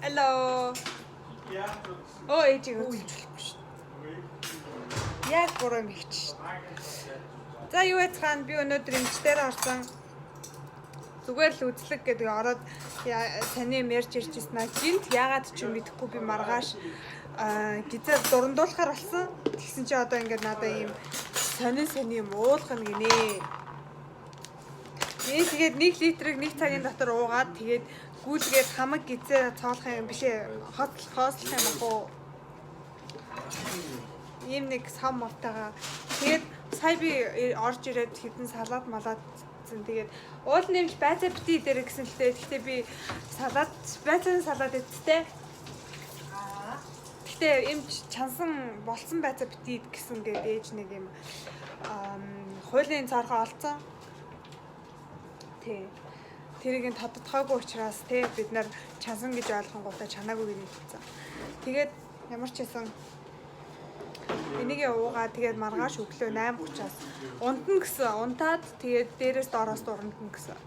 Hello. Оо ээжийг үзүүлчихгүй шүү. Яг буруу мэгч. За юу яцхан би өнөөдөр эмчтэр орсон. Зүгээр л үзлэг гэдэг ороод таны ярьж ирчихсэн аа. Гинт яагаад ч юм мэдэхгүй би маргааш гизээ дурандуулахаар болсон. Тэгсэн чи одоо ингээд надаа ийм сони юм уулгана гинэ. Тэгээд 1 литрийг 1 цагийн дотор уугаад тэгээд гүйлгээд хамаг гизээ цоолох юм бишээ хоослох юм аа. Ийм нэг сам мовтойгоо. Тэгээд сая би орж ирээд хэдэн салаад малаад тэгээд уул нэмж байцаа бити дээр гэсэн л дээ. Гэхдээ би салаад байцааны салаад идтээ. Гэхдээ эмч чансан болцсон байцаа бити гэсэн гээд ээж нэг юм хуулийн цаархаа олцсон. Тэрийг нь тодтогоогүй учраас бид нар чансан гэж ойлгонгуудаа чанаагүй гэж хэлсэн. Тэгээд ямар ч хэсэн энийг уугаа тэгээд маргааш өглөө 8:30-аас унтна гэсэн. Унтаад тэгээд дээрээс доороос дурандна гэсэн.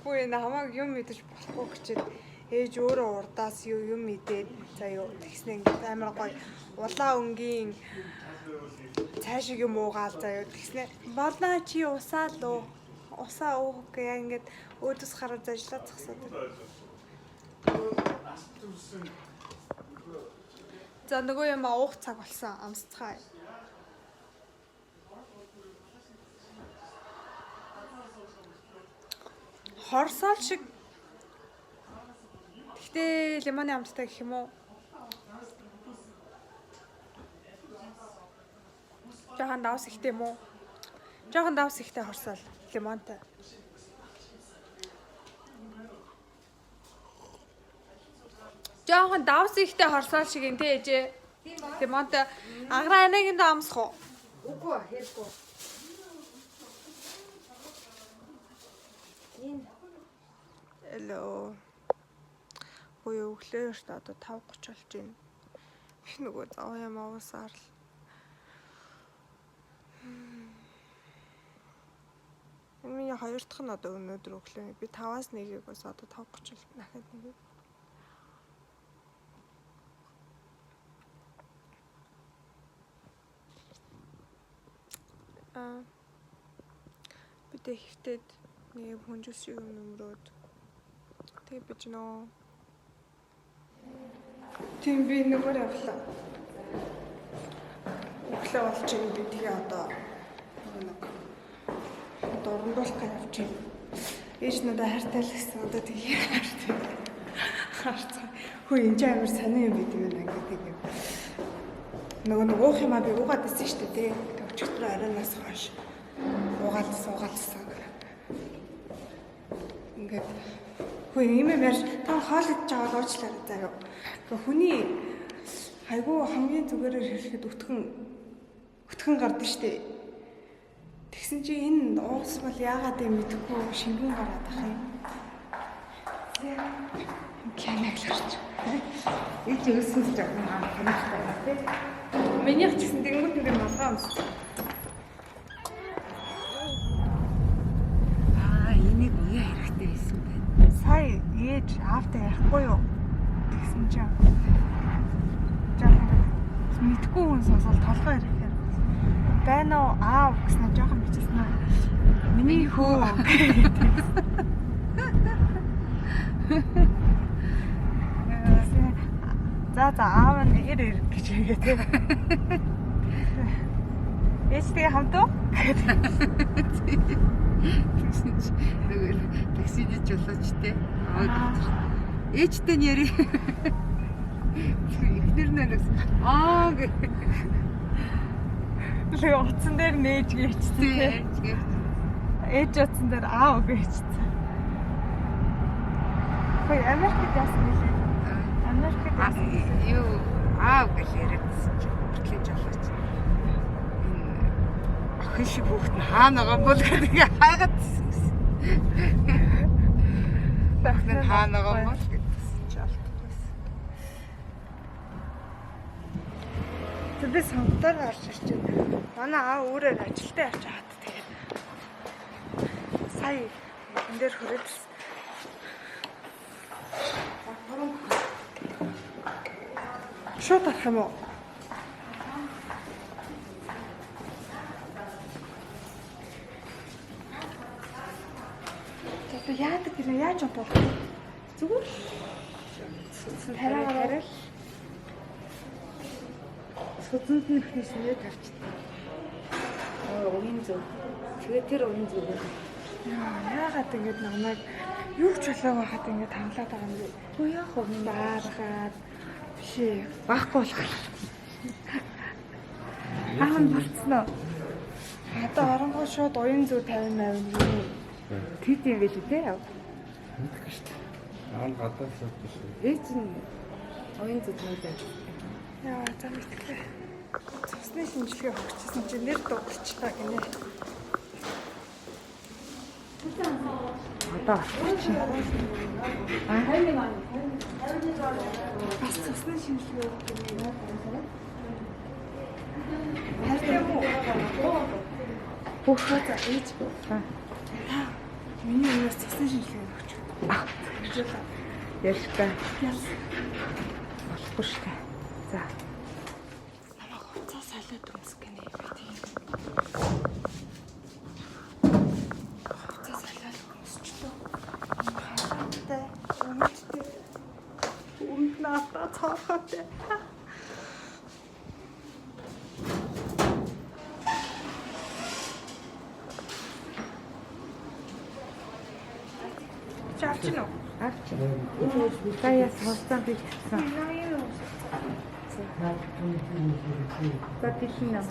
Хөөе намайг юм мэдэж болохгүй гэчихэд ээж өөрөө урдаас юм мэдээд заяа тэгснэ ингээд амар гоё улаан өнгийн цаашиг юм уугаал заяа тэгснэ болноо чи усаа л усаа уух гээ ингээд өөдөөс хараад зажлаад зогсоод. За нөгөө юм уух цаг болсон амсцгаая. Хорсоол шиг. Гэхдээ лимоны амттай гэх юм уу? Жохон давс ихтэй юм уу? Жохон давс ихтэй хорсоол лимонтой. Жохон давс ихтэй хорсоол шиг юм тий ээжээ. Лимонтой аграа анагийн доо амсах уу? Үгүй хэлгүй. Hello. Хөөе өглөө шүү дээ одоо 5:30 болж байна. Би нөгөө зав юм авсаар л. Миний хоёр дахь нь одоо өнөөдөр өглөө. Би 5-аас 1-ийг бас одоо 5:30 болт дахиад нэг. Бид ихтэйд нэг хүнжил шиг нөмрөөд тэгээ бич нөө. Тийм би нөгөө явлаа. Өглөө болж юм би тэгээ одоо нэг дурандуулах явж байна. Ээж надад хайртай л гэсэн одоо тэгээ хайртай. Харцгаа. Хөө энэ амар сони юм бид юм ингээд юм. Нөгөө уух юмаа би уугаад байсан шүү дээ. Өчигдөр ариунаас хойш уугаалсан. Ингээд хөө юм ярьж та хоол идэж байгаа уучлаарай заяа. Гэхдээ хүний хайгуу хамгийн зүгээрээр хэлэхэд өтгөн гардаг штеп. Тэгсэн чи энэ уус бол яагаад юм мэдэхгүй шингэн гараад ах юм. Кянагларч. Энд өссөн ч яг хамаатай байна тий. Минийх ч гэсэн тэнгууд ингээд малгай өмс. Энийг уяа хэрэгтэй байсан байна. Сая ээж аавтай ярихгүй юу? Тэгсэн чинь. Жаахан мэдгүй хүн сонсоод толгой ирэхээр байна уу аав гэснээр жоохон бичсэн аа. Миний хөө. За аав нь нэр ирэх гэж хэлээ тий. Ээжтэйгээ хамт уу? Тэгэл таксидж болооч те. Ээжтэй нь яри. Эхнэр нэрээс гэх. Лээ утсан дээр нээж гээчтэй. Ээж утсан дээр аав гээчтэй. Хөөе Америкт яасан гэлээ. Америкт юу аав гэж яриадсан чи хүртлэж болооч. Охин шиг хүүхэд нь хаана байгаа бол гэдэг хайгаад тахнаа хаана байгаа бол гэдсэн чи алдчихсан. Тэдээ самтаар орж ирж байна. Манай аав өөрөө ажилдаа явж хаад тэгээд Хай энэ дээр хүрээдсэн. Шууд авах юм уу? За яадаг гэнэ яаж бодох вэ? Зүгээр хараа Суданд нь ихнээсээ тавьчихсан. Уян зөв. Тэгээ тэр уян зөв. Яагаад ингэж намайг юу ч болоо байхад ингэж хамлаад байгаа юм бэ? Хөө яах вэ? Бааргаад бишээ. Баахгүй болох. Хаан болцсноо. Одоо оронгоо шууд уян зөв 50-80 юм. Тэт юм биш үү те? Мэдгүй шүү дээ. Аан гадаад шууд биш. Ээж нь уян зөв тавьдаг. Яа, за мэдгүй. Цусны шинжилгээ өгчихсэн чинь нэр дуусчихлаа гинэ. Одоо Бас цусны шинжилгээ өгөх юм. Хайртай мó. Бухаа за ээж. Миний өмнөөс цусны шинжилгээ өгч. Ярьтай. Яс. Болохгүй шүү дээ. За. Намайг хуцаа салаад өмсөх гэнэ юм тийм. Хуцаа салаад өмсчлөө. Хаатай. Өмстэй. Өмнөөдөө цаахаатай. Чавч нь. Авч. Таяас хоцсон гэж хэлсэн. За тийшнэ.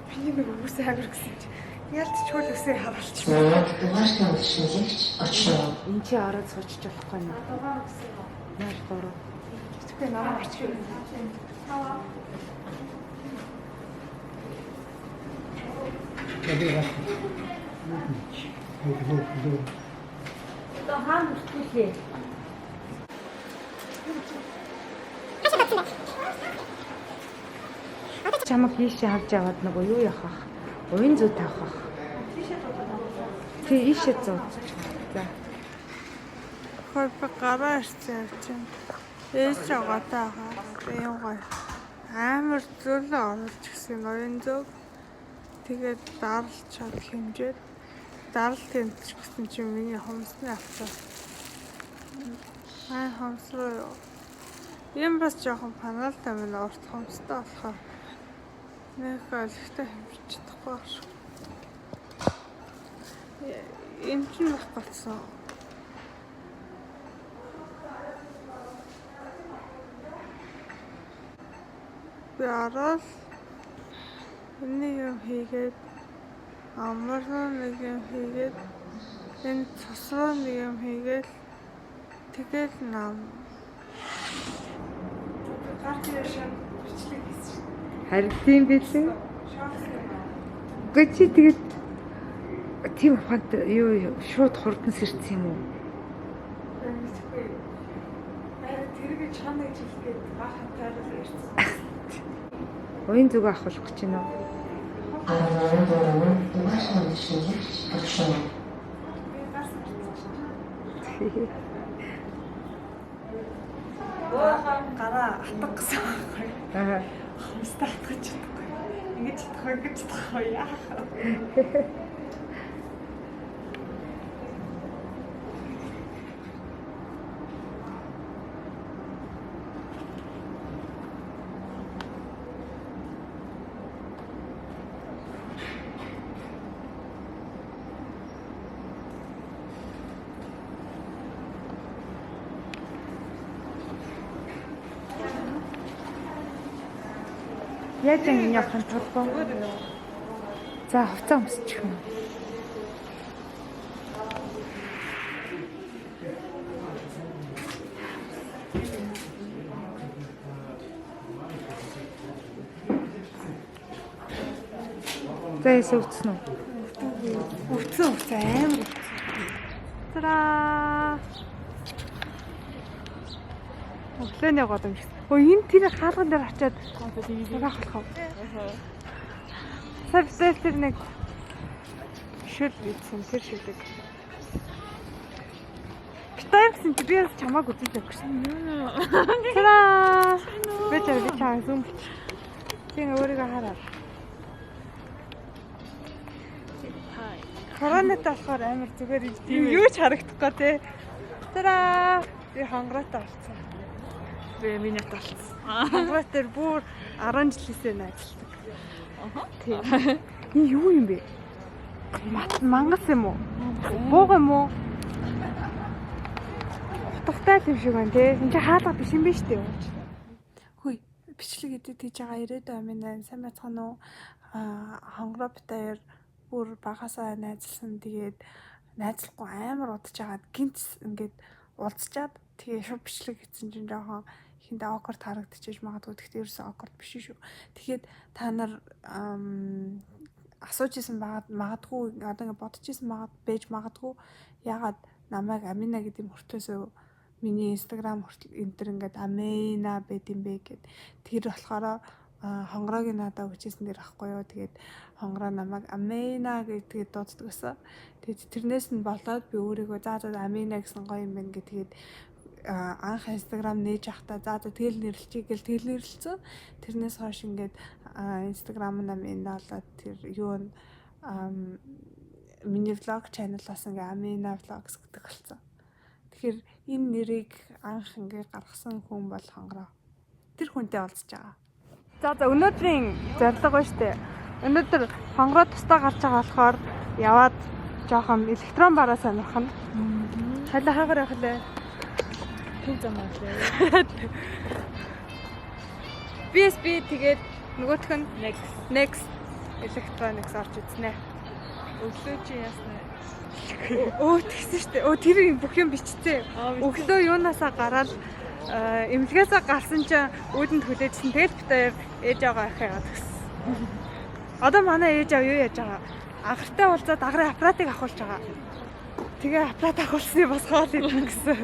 Биний мэг үсээ хавар гэсэн чи. Ялч чөл үсээ хаварч. Дугаартаа шинжлэгч очоо. Энд чи ороод суучж болохгүй нэ. Дугаар гэсэн юм. Наар дөрөв. Тэгвэл намайг очих юм. Одоо хаан бүртгүүлээ. Чамаг ийшээ харж аваад нөгөө юу яах вэ? Уян зүү тавих вэ? Тий, ийшээ зүүж. За. Хой гараа ирсэн явчихсан. Ээж аваатай хаа. Тийм гоё. Амар зөөлөө оруулж гисэн уян зөв. Тэгээд даралж чад хэмжээд дарал тэмдэж гисэн чинь миний хомсны авцаа. Хомсроо юу. Ийм бас жоохон паналтай байна. Урт хомстой болохоор нэг олигтой хэмжиж чадахгүй байна шүү. Энд чинь байх болсон. Би орол энэ юм хийгээд амарсан нэг юм хийгээд энэ цусруу нэг юм хийгээд тэгэл нам гарч ирсэн бичлэг хийсэн. Харин тийм билээ. Гэвч тэгээд тийм ухаанд юу шууд хурдан сэрсэн юм уу? Тэргээ чанаа гэж хэлгээд гахаа тайрал ирсэн. Уян зүг авах гэж байна уу? Дугаартаа шинжлэгч очоо. Гараа атгах гэсэн байхгүй. Аа. Хомстой атгах чадахгүй. Ингэж чадахгүй яах вэ? Яаж ингэ явах нь толгой. За хувцас өмсчих юм. За эсвэлцэн үү? Өвцөн амар. Тараа. Өглөөний годомж. Өө энэ тэр хаалган дээр очиад сурах болох уу? Сарсэл тэр нэг шүл ийдсэн тэр шүлэг. Битээр гэсэн чи би чамааг үзүүлээгүй шин. Тара. Би чамаа зүүм. Тийм өөрийгөө хараа. Коронавирус болохоор амар зүгээр юу ч харагдахгүй те. Тара. Би хонгороотой болсон. Би минут болсон. Хонгороотой бүр 10 жилээсээ найзалдаг. Тийм. Энэ юу юм бэ? Мангас юм уу? Бууг юм уу? Утгатай юм шиг байна те. Энд чи хаалга биш юм биш үү? Хүй, бичлэг эдит хийж байгаа 90-д амин сайн байцгаана уу? Хонгороо битээр бүр багасаа найзалсан. Тэгээд найзлахгүй амар удаж агаад гинт ингээд уулзчаад тэгээ шууд бичлэг хийсэн чинь жоохон ихэндээ awkward харагдчихэж магадгүй. Гэхдээ ерөөсөө awkward биш шүү. Тэгэхээр та нар асууж исэн магадгүй одоо ингээд бодож исэн байж магадгүй. Ягаад намайг Амина гэдэг мөртөөсөө миний Instagram хүртэл энтер ингээд Амина байд юм бэ гэд. Тэр болохоор хонгороог надад өгчээсэн дэр ахгүй юу. Тэгээд хонгороо намайг Амина гэдгээд дууддаг гэсэн. Тэгээд тэрнээс нь болоод би өөрийгөө за Амина гэсэн гоё юм байна гэдгээд анх Instagram нээж явахдаа за тэгэл нэрлэлчий гэл тэгэл нэрлэлцэн. Тэрнээс хойш ингээд Instagram Амина болоод тэр юу н миний vlog channel-аас ингээ Amina vlogs гэдэг болсон. Тэгэхээр энэ нэрийг анх ингээ гаргасан хүн бол хонгороо. Тэр хүнтэй уулзж байгаа. За өнөөдрийн зорилго ба штэ. Өнөөдөр хонгороо тустаа гарч байгаа болохоор яваад жоохон электрон бараа сонирхно. Халаа хаагаар явах лээ. Түн замаа лээ. BSB тэгээд нөгөөх нь next electronics орж ирсэн ээ. Өглөө чи яснаа. Тэгсэн штэ. Тэр бүх юм бичсэн. Өглөө юунаасаа гараад эмнэлгээсээ гарсан чинь үүдэнд хүлээжсэн. Тэгэл битээр ээж аваа ахаа яваад гисэн. Одоо манай ээж аваа юу яаж байгаа? Агартай уулзаад агарын аппаратыг авахулж байгаа. Тэгээ аппарат авахулсныг бас хоол идэх гэсэн.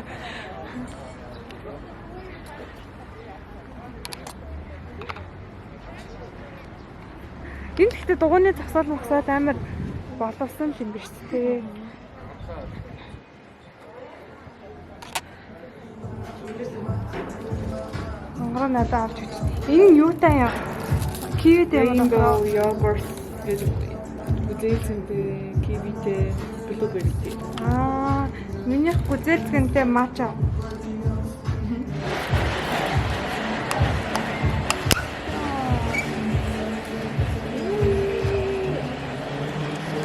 Энд гэхдээ дугуйны зогсоол мөхсөд амар боловсон юм биш үү? Хонгороо надад авч өгч. Энэ юутай юм? Кивитэй юм байна. Йогурт гэж үзээсэнтэй, кивитэй, блуберритэй. Миний гүзээлцгэнтэй матча.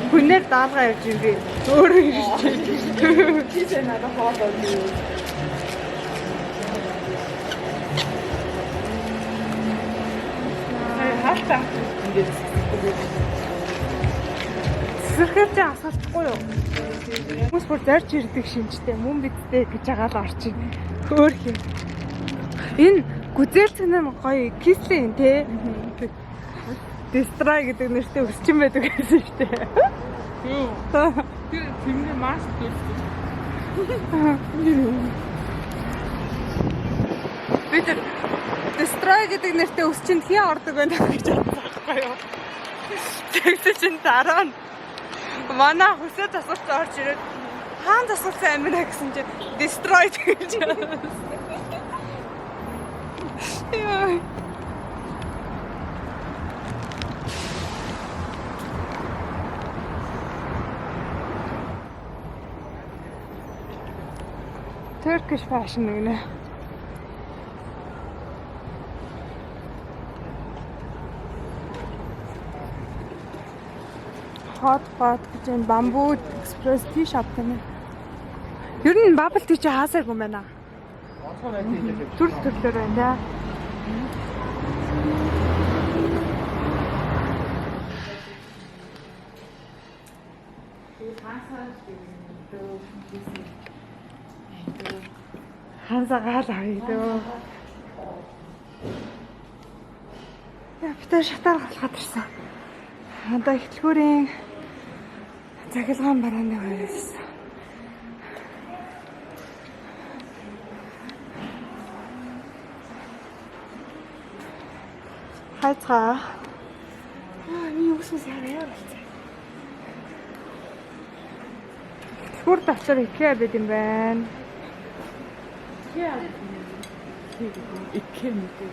Хүнээр даалгаа явж юм би. Өөрөө ирж байна. Тийш надад хоолоо юу. Хаалтаа. Сэрхээч асуултахгүй юу? Хүмүүс бүр зарж ирдэг шинжтэй мөн бидтэй гэж байгаа л орчих. Хөөх юм. Энэ гүзээлцэн юм гоё кислэн тий. Destroy гэдэг нэртэй өсчин байдаг гэсэн шүү дээ. Юу? Тэмнээ маш дүүрсэн. Бид Destroy гэдэг нэртэй өсчинд хий ордог байна гэж бодсон байхгүй юу? Тэгсэн чинь дараа нь манай хүсэж асуулт орж ирээд хаан асуулсан амина гэсэн чинь Destroy гэж байна. Яа. Turkish fashion гэнэ. Hot pot гэж энэ bamboo express tea shop гэнэ. Ер нь bubble tea чи хаасайг юм байна. Төрлөөр байна. Хансагаал авъя. Яа, битээ шатаар галахад ирсэн. Одоо ихтлгүүрийн захилгаан барааны хоёрс. Хайцгаа. Миний үсээс хараа болцсон. Дэлгүүр дотор IKEA байт юм байна. IKEA мэдээ.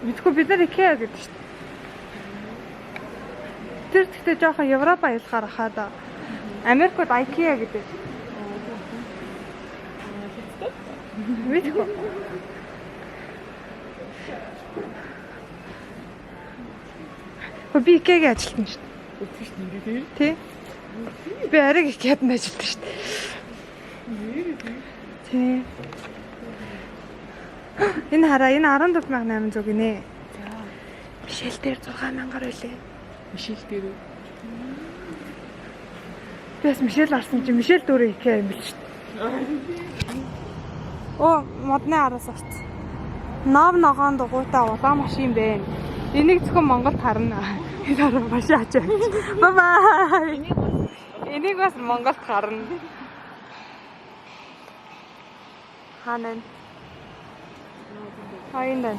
Мэдгүй бид нар IKEA гэдэг шүү дээ. Тэр гэхдээ жоохон Европ аялахаар хаад Америкт IKEA гэдэг. Мэдгүй. Би IKEA-гийн ажилтна шүү дээ. Өтгөж нэрээ. Тий. Би ариг IKEA-д нь ажилтна шүү дээ. Тий. Энэ хараа энэ 14800 гинэ. За. Мишель дээр 6000-аар байлээ. Мишель дээр. Бис Мишель арсан чи Мишель дөрөв IKEA юм бил шүү дээ. Оо, модны араас орц. Нав ногоон дугуйтай улаан машин байна. Энийг зөвхөн Монголд харна. Тэр машин ачаа. Бай бай. Энийг бас Монголд харна. Ханан. Хайндан.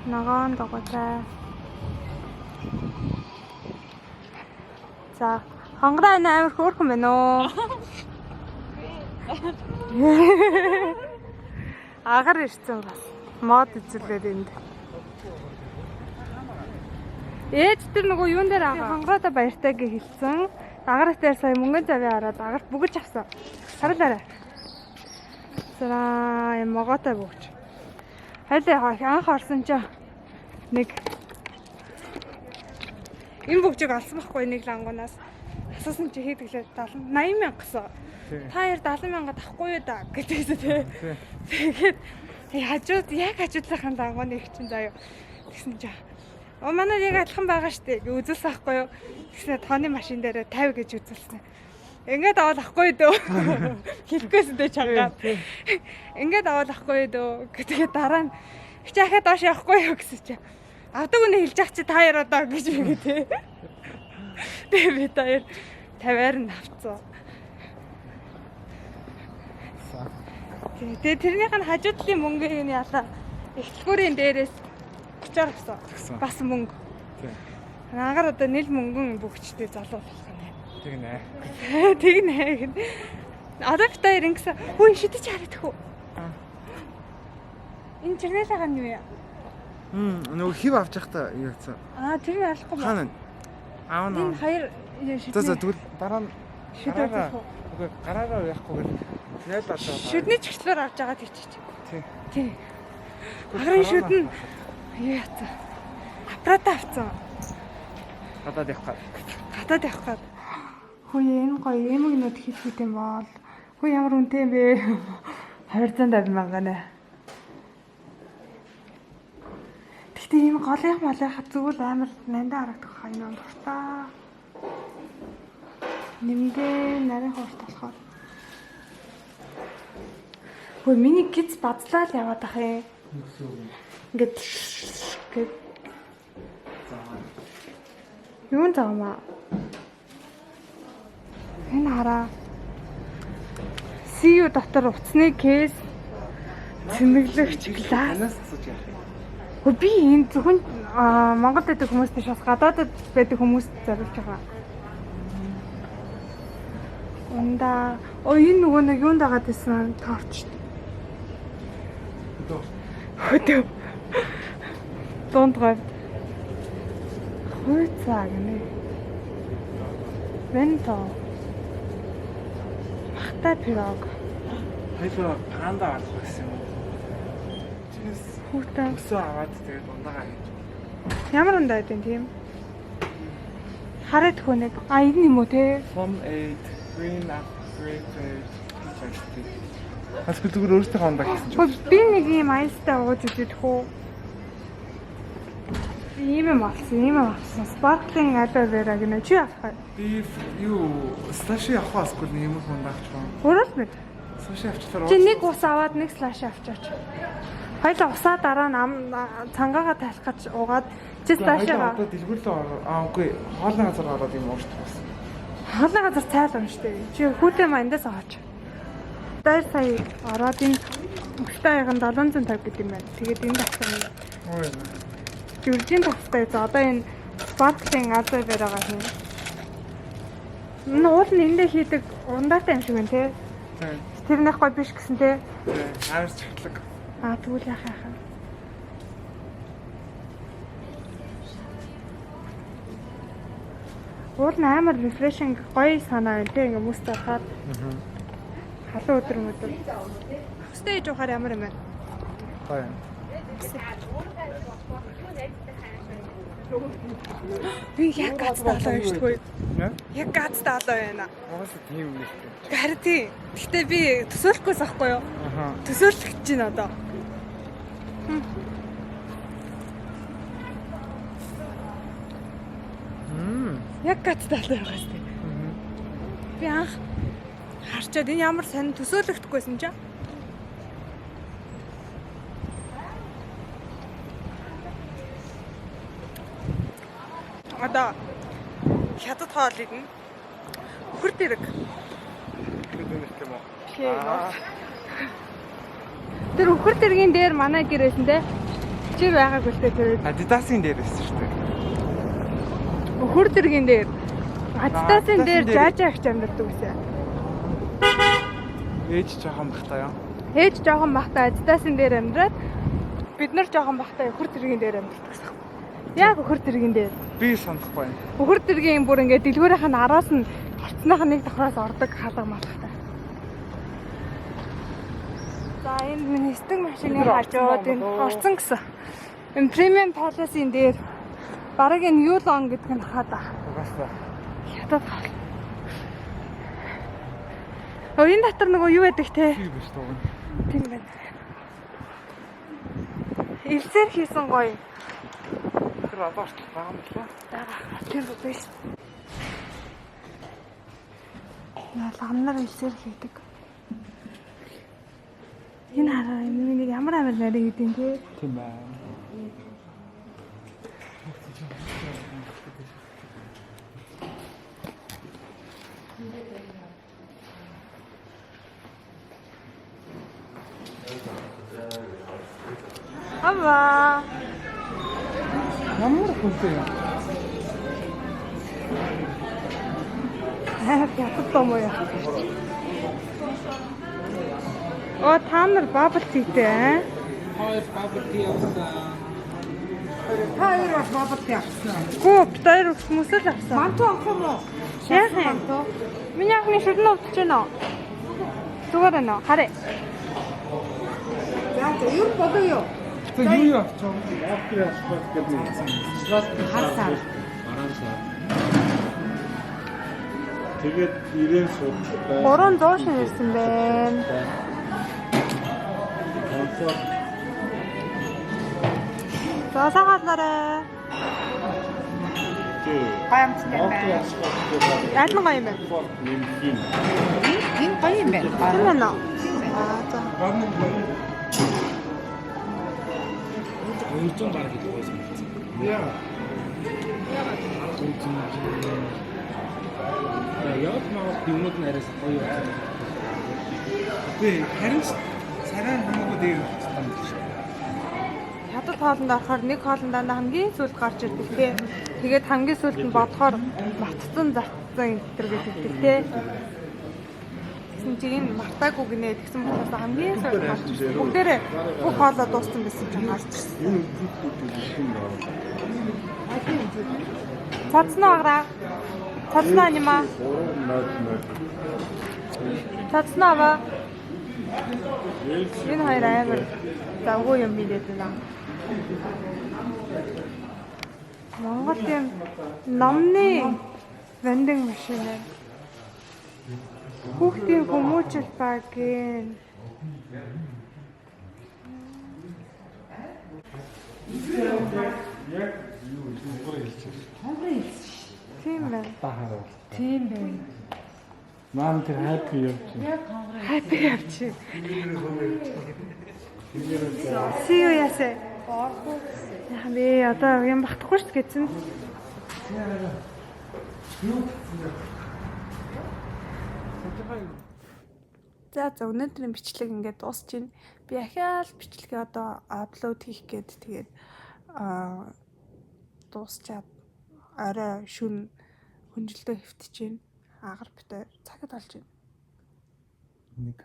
Ногоон дугуйтай. За, хонгороо энэ амар хөөрхөн байна уу? Агаар ирсэн бас. Мод үзүүлээд энд. Ээж тэр нөгөө юун дээр байгаа хонгороодоо баяртай гэж хэлсэн. Агараас дээр сая мөнгөн завья хараад агарт бүгэж авсан. Харалаарай. Зара юм могоотой бүгж. Хайлаа анх орсон ч нэг энэ бүгжийг алсан байхгүй нэг лангунаас. Асуусан чи хийдгэлээ 80,000 гэсэн. Та яар 70,000 авахгүй юу да гэдэгсэ тий. Тэгээд хажууд яг хажуудлахын лангуны их чинь заяа. Тэгсэн чи манай яг адилхан байгаа штэ гэж үзүүлсэн байхгүй юу. Тэгснэ тооны машин дээр 50 гэж үзүүлсэн. Ингээд аваад ахгүй дөө. Хэлэхгүйсэн дээ чангаа. Ингээд аваад ахгүй дөө. Тэгээд дараа нь хичээхэд доош явахгүй юу гэсэн чи. Авдаг үнэ хэлж ах чи та яраа даа гэж би тий. Тэгээд би таяр 50-аар нь авцсан. Тэгээд тэрнийх нь хажуудлын мөнгөийг нь яалаа. Эхлэлгүүрийн дээрээс 30-аар авсан. Бас мөнгө. Тийм. Агаар одоо нийл мөнгөн бүгчтэй залуу болох юм байна. Тэгнэ. Тэгнэ. Одоо би таяр ингэсэн. Хөөе шидэж хараад хөө. Энэ чернэлага нь юу яа? Нөгөө хив авч явахдаа юу яцсан? Тэр нь алахгүй байна. Хаана? Аав нь. Энэ хоёр шидэж. За тэгвэл дараа нь шидэж. Үгүй гараараа яахгүй гэл. Ял одоо. Шүдний чигтлээр авч байгаа тийч. Тий. Агарын шүд нь юу яцсан? Аппарат авцсан. Гадаад явах гад. Гадаад явах гад. Хөөе энэ гоё эмгэнүүд хийх юм бол. Хөөе ямар үнэтэй юм бэ? 250,000 нэ. Гэтэ энэ голынх малынх зүгээр амар нандаа харагдах хаа юм дуртай. Нэмдээ нарийн хуурт болохоор. Хөөе миний гиз бадлаа л яваад ах юм. Ингээд юун заамаа. Энэ хараа. CU дотор утасны кейс цэмэглэгч глаз. Анаас асууж яах юм? Хөө би энэ зөвхөн Монголд байдаг хүмүүс биш бас гадаадд байдаг хүмүүст зориулж байгаа. Унда энэ нөгөө нэг юунд байгаа гэсэн торч. Хөдөө. Don't drive. Хөөцаа гэнэ. Венто. Махтай пирог. Хайфа панда авах гэсэн юм. Чинээс Хүүтэн. өсөө аваад тэгээд ундагаа хийж. Ямар ундаа байдیں۔ Тийм. Хараад хөө нэг. Энэ юм уу те? From 8 green up green page. Асгүй зүгээр өөртөө ундаа хийсэн ч. Хөө би нэг юм айстай ууж үзээд хөө. Ийм авсан. Sparkling aloe vera гэнэ чи авах. Би юу слаши авах асгүй нэг юм ундаач байна. Өөрөө л мэд. Слаши авчихлаа. Чи нэг ус аваад нэг слаш авчаач. Хоёлаа усаа дараа нь цангаагаа тайлах гэж угаад чи слашаа. Одоо дэлгүүрлээ үгүй хоолны газар ороод юм уурч бас. Хоолны газар цайл юм штэ. Чи хүүтэй мандаас аваач. Дайр сая ороод энэ өштэй аяга 750 гэдэг юм байна. Тэгээд энэ давсан. Ой. Жүржийн тавтай за одоо энэ sparkling aloe vera-га хийн. Энэ уул нь эндээ хийдэг ундаатай юм шиг байна тий. Тийм. Тэрнийх гой биш гэсэн тий. Амар чухлаг. Аа тэгвэл яхаа. Уул нь амар рефрешинг гоё санаа байна тий. Ингээ мөс зарахад. Халуун өдөр мөдөр. Хөстэй ээж ухаар ямар юм бэ? Гоё. Би яг гацтай болоо юм шүү дээ. Яг гацтай болоо байна. Угаасаа тийм юм л тийм. Харин тий. Гэхдээ би төсөөлөхгүйс ахгүй юу? Аха. Төсөөлөх гэж байна одоо. Яг гацтай болоо байгаа шүү дээ. Би анх харчаад энэ ямар сонир төсөөлөхдөггүйсэн ч. Одоо хятад хоол идэнэ. Үхэр дэрэг. Тийм үү? Тэр үхэр дэргийн дээр манай гэрээсэн те. Чи байгаагүй л тэр. Адидасын дээр байсан шүү дээ. Үхэр дэргийн дээр. Адитасын дээр жаажаа их амьддаг гэсэн. Ээж жоохон бахтай юу? Ээж жоохон бахтай адитасын дээр амьдраад бид нар жоохон бахтай үхэр дэргийн дээр амьддаг гэсэн. Яг үхэр дэргийн дээр. Би санахгүй байна. Үхэр дэргийн бүр ингээд дэлгүүрийнх нь араас нь орцных нь нэг давхраас ордог хаалга малхтай. За энэ миний стэг машины хажууд энэ орцсон гэсэн. Энэ премиум паласын дээр бараг энэ Юлон гэдэг нь хаад а. Угаасаа. Хятад хол. Энэ дотор нөгөө юу байдаг те? Би биш тоо. Тийм байна. Илсээр хийсэн гоё. Тэр одоо ч байгаа юм байна. Тэр биш. Ламнар илсээр хийдэг. Энэ хараа миний ямар амар нарийн гэдэг юм те? Тийм байна. Ава. Ямар хүнтэй юм? Хятад том уу яа. Оо та нар бабл тийтэй аа? Хоёр бабл tii авсан. Хоёр бас бабл тий авсан. Гүү битээр хүмүүсэл авсан. Манту авах юм уу? Яах юм? Миний анхны шүдэн утж байна уу? Зүгээр байна уу? Харъя. За юу болоо юу? Тэг юу авчихсан? Авчих яах гэдэг. Харсаа. Тэгээд 90 судалтай 300 шин ирсэн байна. комфорт За сагаалнараа. Гаймцтай байна. Яадлан гоё юм бэ? нэмхийн Энэ гоё юм байна. Тийм байна уу? Аа за. 200 гараг гэдэг байсан. Яа. Яг маа юмуд нь арайс гоё байна. Би харин ч царай хамаагүй дээр байна шүү. Хятад хоолнд орохоор нэг хоолндоо хамгийн сүүлд гарч ирдэг те. Тэгээд хамгийн сүүлд нь бодохоор матцсан зарцсан энэ гэдэг те. Тэгсэн чинь энэ мартаагүй гинэ тэгсэн болохоос хамгийн сүүлд гарч ирсэн. Бүгдээрээ бүх хоолоо дууссан гэсэн чинь гарч ирсэн. энэ үзүүлэлтүүд юм байна. Цацнаа аграа. Цацнаа нима. 300 Цацнаа ба. Энэ хоёр амар завгүй юм билээ дээ. Монгол тийм номны вендинг машин ээ. Хүүхдийн хүмүүжил багийн тийм байна. Тийм байна. Мам тэр хайпи явж байна. Хайпи явчих. See you ясэ. Яа би одоо юм батхгүй шүү гэсэн. За өнөөдрийн бичлэг ингээд дуусч байна. Би ахиал бичлэгээ одоо аплод хийх гээд тэгээд дуусчаад орой шүн хүнжилтөө хэвтэж байна. Агар битээ цагт болж байна. Нэг.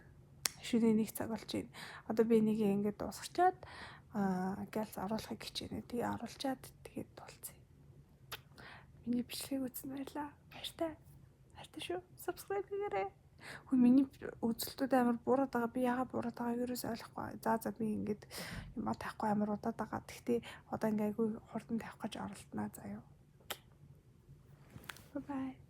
Шөнийн 1 цаг болж байна. Одоо би энийг ингээд дуусгачаад гэлс оруулахыг хичээнэ. Тэгээ оруулчаад тэгээд тулцъя. Миний бичлэгийг үзсэн байлаа. Баяртай. Баяртай шүү. Subscribe хийгээрэй. Хөө миний үзэлтүүд амар буураад байгаа. Би яагаад буураад байгааг ерөөс ойлгохгүй. За би ингээд юм тахгүй амар удаад байгаа. Гэхдээ одоо ингээ айгүй хурдан тавих гэж оролдоно заяа. Bye bye.